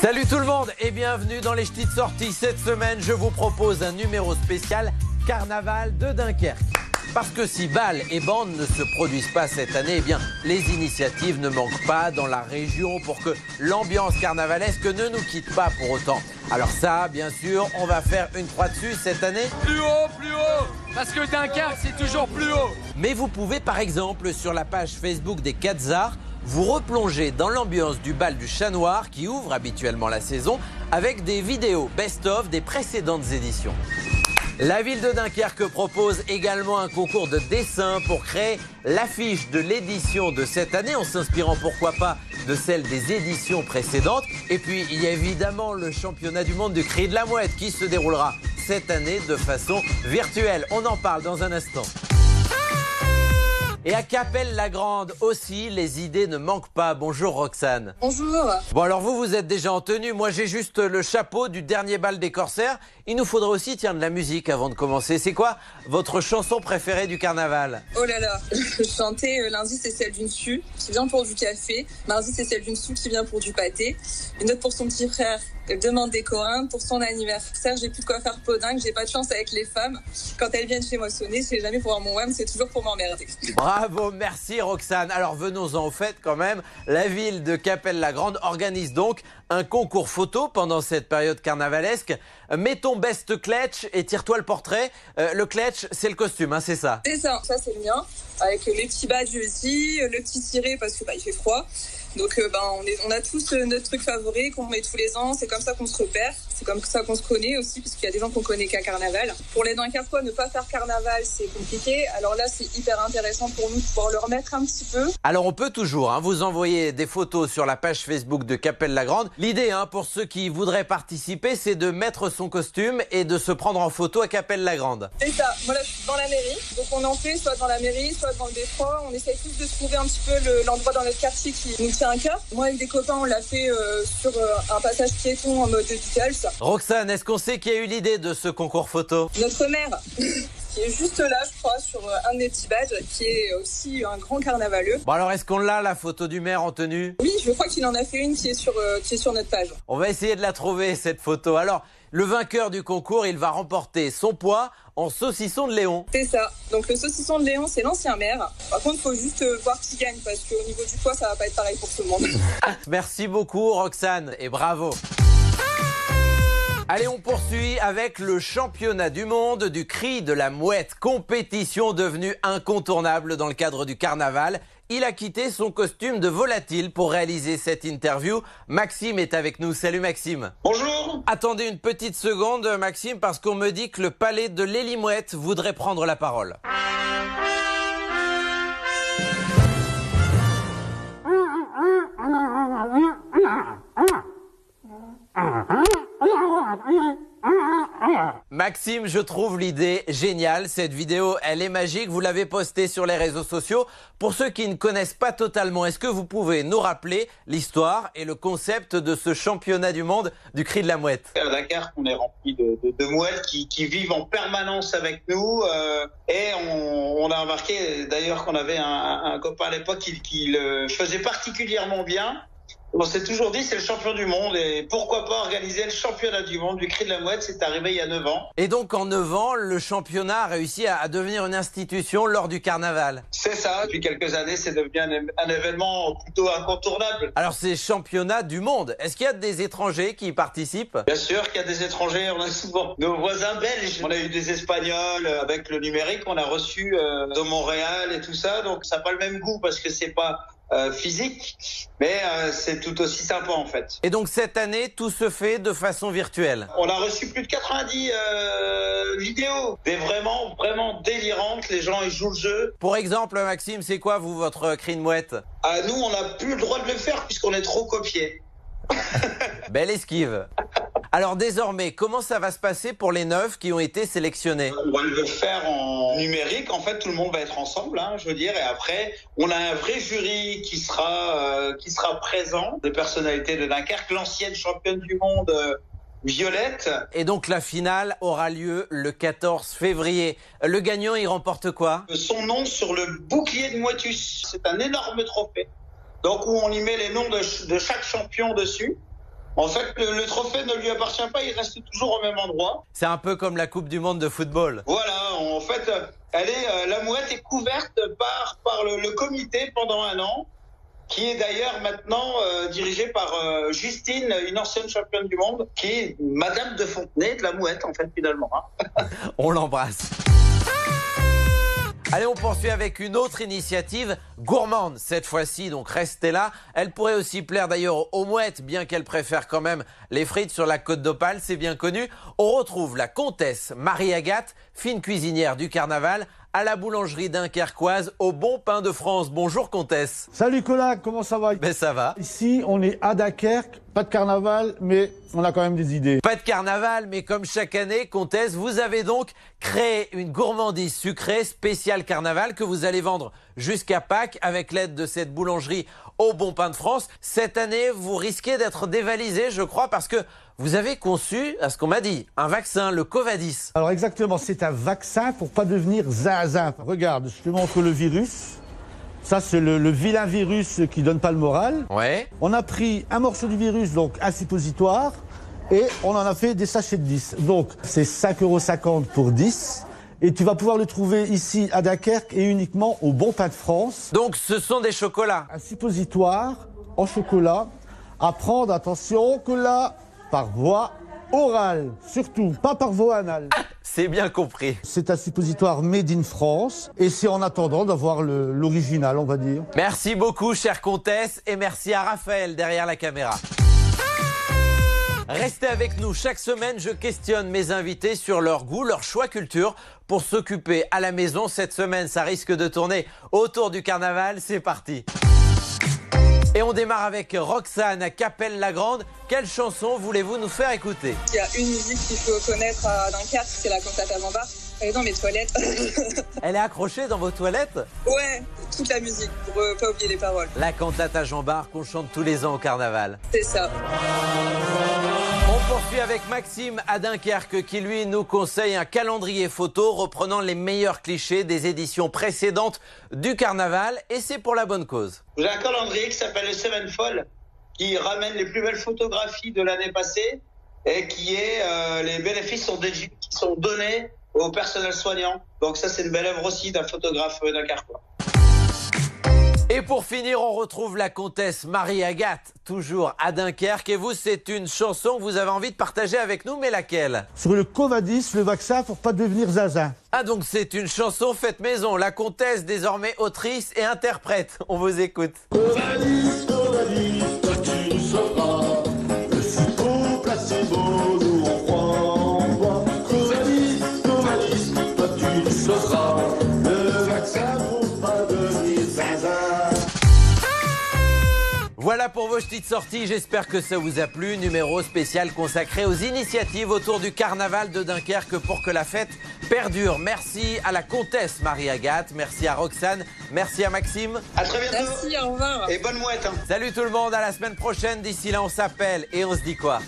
Salut tout le monde et bienvenue dans les Ch'tis de sortie. Cette semaine, je vous propose un numéro spécial Carnaval de Dunkerque. Parce que si bal et bande ne se produisent pas cette année, eh bien, les initiatives ne manquent pas dans la région pour que l'ambiance carnavalesque ne nous quitte pas pour autant. Alors ça, bien sûr, on va faire une croix dessus cette année. Plus haut, parce que Dunkerque, c'est toujours plus haut. Mais vous pouvez par exemple, sur la page Facebook des Quatzars, vous replonger dans l'ambiance du bal du Chat Noir qui ouvre habituellement la saison avec des vidéos best-of des précédentes éditions. La ville de Dunkerque propose également un concours de dessin pour créer l'affiche de l'édition de cette année en s'inspirant pourquoi pas de celle des éditions précédentes. Et puis il y a évidemment le championnat du monde du cri de la mouette qui se déroulera cette année de façon virtuelle. On en parle dans un instant. Et à Capelle-la-Grande aussi, les idées ne manquent pas. Bonjour Roxane. Bonjour. Bon alors vous êtes déjà en tenue. Moi j'ai juste le chapeau du dernier bal des corsaires. Il nous faudra aussi de la musique avant de commencer. C'est quoi votre chanson préférée du carnaval? Oh là là, chanter lundi c'est celle d'une Su qui vient pour du café. Mardi c'est celle d'une Su qui vient pour du pâté. Une autre pour son petit frère, elle demande des Corinnes. Pour son anniversaire, j'ai plus de quoi faire podingue. J'ai pas de chance avec les femmes. Quand elles viennent chez moi sonner, c'est jamais pour voir mon wham, c'est toujours pour m'emmerder. Bravo, merci Roxane. Alors venons-en au fait quand même. La ville de Capelle-la-Grande organise donc un concours photo pendant cette période carnavalesque. Mets ton best clutch et tire-toi le portrait. Le clutch, c'est le costume, hein, c'est ça? C'est ça, ça c'est le mien. Avec les petits badges aussi, le petit ciré parce que il fait froid. Donc on a tous notre truc favori qu'on met tous les ans. C'est comme ça qu'on se repère. C'est comme ça qu'on se connaît aussi, parce qu'il y a des gens qu'on connaît qu'à carnaval. Pour les Dunkerquois, ne pas faire carnaval, c'est compliqué. Alors là, c'est hyper intéressant pour nous de pouvoir le remettre un petit peu. Alors on peut toujours vous envoyer des photos sur la page Facebook de Capelle-la-Grande. L'idée pour ceux qui voudraient participer, c'est de mettre son costume et de se prendre en photo à Capelle-la-Grande. C'est ça. Moi là, je suis dans la mairie. Donc on en fait soit dans la mairie, soit dans le détroit. On essaye tous de trouver un petit peu l'endroit dans notre quartier qui nous tient à cœur. Moi avec des copains, on l'a fait sur un passage piéton en mode dédicace. Roxane, est-ce qu'on sait qui a eu l'idée de ce concours photo? Notre mère, qui est juste là, je crois, sur un des petits badges, qui est aussi un grand carnavaleux. Bon alors, est-ce qu'on l'a, la photo du maire en tenue? Oui, je crois qu'il en a fait une qui est sur notre page. On va essayer de la trouver, cette photo. Alors, le vainqueur du concours, il va remporter son poids en saucisson de Léon. C'est ça. Donc le saucisson de Léon, c'est l'ancien maire. Par contre, il faut juste voir qui gagne, parce qu'au niveau du poids, ça va pas être pareil pour tout le monde. Merci beaucoup, Roxane, et bravo. Allez, on poursuit avec le championnat du monde du cri de la mouette. Compétition devenue incontournable dans le cadre du carnaval. Il a quitté son costume de volatile pour réaliser cette interview. Maxime est avec nous. Salut Maxime. Bonjour. Attendez une petite seconde Maxime, parce qu'on me dit que le palais de Lélie-Mouette voudrait prendre la parole. Maxime, je trouve l'idée géniale. Cette vidéo, elle est magique. Vous l'avez postée sur les réseaux sociaux. Pour ceux qui ne connaissent pas totalement, est-ce que vous pouvez nous rappeler l'histoire et le concept de ce championnat du monde du cri de la mouette? À Dakar, on est rempli de mouettes qui vivent en permanence avec nous. Et on a remarqué d'ailleurs qu'on avait un copain à l'époque qui le faisait particulièrement bien. On s'est toujours dit c'est le champion du monde et pourquoi pas organiser le championnat du monde du cri de la mouette. C'est arrivé il y a 9 ans. Et donc en 9 ans, le championnat a réussi à devenir une institution lors du carnaval. C'est ça, depuis quelques années c'est devenu un événement plutôt incontournable. Alors c'est championnat du monde, est-ce qu'il y a des étrangers qui y participent? Bien sûr qu'il y a des étrangers, on a souvent nos voisins belges. On a eu des Espagnols avec le numérique, on a reçu de Montréal et tout ça. Donc ça n'a pas le même goût parce que c'est pas physique, mais c'est tout aussi sympa en fait. Et donc cette année, tout se fait de façon virtuelle? On a reçu plus de 90 vidéos, des vraiment délirantes, les gens ils jouent le jeu. Pour exemple, Maxime, c'est quoi vous, votre cri de mouette? Nous, on n'a plus le droit de le faire puisqu'on est trop copiés. Belle esquive. Alors désormais, comment ça va se passer pour les 9 qui ont été sélectionnés? On va le faire en numérique. En fait, tout le monde va être ensemble, je veux dire. Et après, on a un vrai jury qui sera présent. Des personnalités de Dunkerque, l'ancienne championne du monde, Violette. Et donc la finale aura lieu le 14 février. Le gagnant, il remporte quoi? Son nom sur le bouclier de Moetus. C'est un énorme trophée. Donc où on y met les noms de chaque champion dessus. En fait, le trophée ne lui appartient pas, il reste toujours au même endroit. C'est un peu comme la Coupe du Monde de football. Voilà, en fait, la mouette est couverte par le comité pendant un an, qui est d'ailleurs maintenant dirigé par Justine, une ancienne championne du monde, qui est Madame de Fontenay de la mouette, en fait, finalement. Hein. On l'embrasse. Allez, on poursuit avec une autre initiative gourmande cette fois-ci, donc restez là. Elle pourrait aussi plaire d'ailleurs aux mouettes, bien qu'elle préfère quand même les frites sur la côte d'Opale, c'est bien connu. On retrouve la comtesse Marie-Agathe, fine cuisinière du carnaval, à la boulangerie dunkerquoise au Bon Pain de France. Bonjour comtesse. Salut Colin, comment ça va? Ben ça va. Ici, on est à Dunkerque, pas de carnaval, mais on a quand même des idées. Pas de carnaval, mais comme chaque année, comtesse, vous avez donc créé une gourmandise sucrée spéciale carnaval que vous allez vendre jusqu'à Pâques avec l'aide de cette boulangerie au Bon Pain de France. Cette année, vous risquez d'être dévalisé, je crois, parce que vous avez conçu, à ce qu'on m'a dit, un vaccin, le Covadis. Alors exactement, c'est un vaccin pour pas devenir zinzin. Regarde, je te montre le virus. Ça, c'est le vilain virus qui donne pas le moral. Ouais. On a pris un morceau du virus, donc un suppositoire, et on en a fait des sachets de 10. Donc, c'est 5,50 € pour 10. Et tu vas pouvoir le trouver ici à Dunkerque et uniquement au Bon Pain de France. Donc, ce sont des chocolats. Un suppositoire en chocolat à prendre, attention, que là, par voie orale, surtout, pas par voie anale. C'est bien compris. C'est un suppositoire made in France et c'est en attendant d'avoir l'original, on va dire. Merci beaucoup, chère comtesse, et merci à Raphaël derrière la caméra. Restez avec nous. Chaque semaine, je questionne mes invités sur leur goût, leur choix culture pour s'occuper à la maison. Cette semaine, ça risque de tourner autour du carnaval. C'est parti. Et on démarre avec Roxane à Capelle-la-Grande. Quelle chanson voulez-vous nous faire écouter? Il y a une musique qu'il faut connaître à Dunkerque, c'est la cantata Jean Bart. Elle est dans mes toilettes. Elle est accrochée dans vos toilettes? Ouais, toute la musique, pour pas oublier les paroles. La cantata Jean Bart qu'on chante tous les ans au carnaval. C'est ça. On poursuit avec Maxime à Dunkerque qui lui nous conseille un calendrier photo reprenant les meilleurs clichés des éditions précédentes du carnaval, et c'est pour la bonne cause. J'ai un calendrier qui s'appelle le Sevenfold qui ramène les plus belles photographies de l'année passée et qui est les bénéfices qui sont donnés au personnel soignant. Donc ça, c'est une belle œuvre aussi d'un photographe dunkerquois. Et pour finir, on retrouve la comtesse Marie-Agathe, toujours à Dunkerque. Et vous, c'est une chanson que vous avez envie de partager avec nous, mais laquelle? Sur le Covadis, le vaccin pour pas devenir zinzin. Ah, donc c'est une chanson faite maison. La comtesse, désormais autrice et interprète. On vous écoute. Covadis, Covadis, toi tu sauras. Le citron placebo, nous on croit en toi. Covadis, Covadis, toi tu sauras. Le vaccin pour pas devenir zinzin. Voilà pour vos petites sorties, j'espère que ça vous a plu. Numéro spécial consacré aux initiatives autour du carnaval de Dunkerque pour que la fête perdure. Merci à la comtesse Marie-Agathe, merci à Roxane, merci à Maxime. À très bientôt. Merci, au revoir. Et bonne mouette. Hein. Salut tout le monde, à la semaine prochaine. D'ici là, on s'appelle et on se dit quoi?